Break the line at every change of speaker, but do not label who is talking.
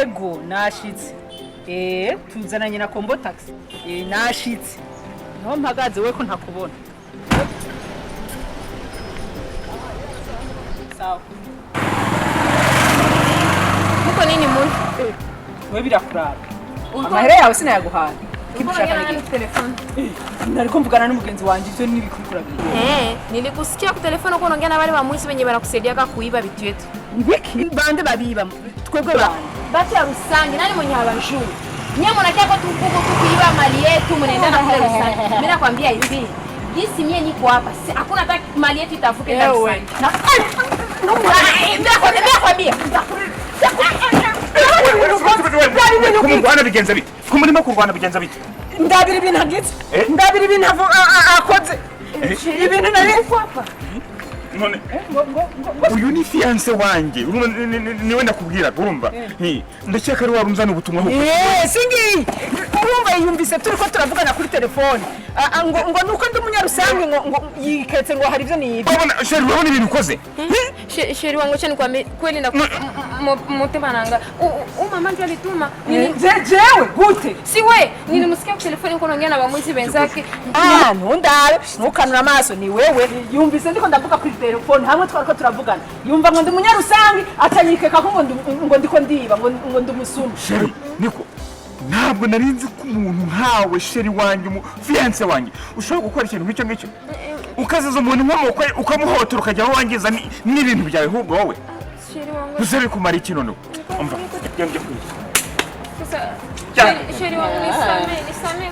Ego nashitse. Tuzananye na Combo Taxi. Nashitse. Niho mpagaze we ko ntakubona. Sawa.
Muko nini muntu?
We birakuraba. Amahera yawe sinayaguhaye.
Kibushaka ni telefone.
Nari kumvugana n'umugenzi wanje ivyo nibikurikura biri.
Nilikusikia ku telefone uko unaongea na wale wa mwisi wenye wanakusaidia kuiba vitu yetu.
Ngiki bande babiba. Twebwe bande.
Bati ya Rusangi nani mwenye hawanjui? Nyie mnakia kwa tukuko kuiba mali yetu mnaenda na kule Rusangi. Mimi nakwambia hivi. Jinsi mie niko hapa, hakuna hata mali yetu itavuke na Rusangi. Nakwambia.
Kumurwana bigenza bite? Kumurimo kurwana bigenza bite?
Ndabira ibintu agitse. Ndabira ibintu akoze. Ibintu nari kwapa.
None uyu ni fiance wanje niwe ndakubwira urumva ndakeka ari warumzana ubutumwa ho
singi urumva yumvise turi ko turavugana kuri telefone ngo nuko ndi munyarusangi ngo yiketse ngo hari ivyo niyibi
ubona sheri urabona ibintu ukoze
sheri wangu acha nikwambie kweli na mutema nanga mama ndio alituma
jewe gute
si we nilimsikia kwa telefone uko unaongea na bamwizi benzake
ntundare ntukanura amaso ni wewe yumvise ndiko ndavuga kuri telefone hamwe twariko turavugana yumva ngo ndi munyarusangi atanyikeka ko ngo ndiko ndiba ngo ndi musuma
sheri niko ntabwo narinzi ko umuntu nkawe sheri wanje mu fiance wanje ushobora gukora ikintu nk'icyo ngicyo ukazaza umuntu nk'amoko ukamuhotora ukajya aho wangiza n'ibintu byawe ahubwo wowe
sheri wangu
uzari kumara iki none umva
sasa sheri wangu nisamee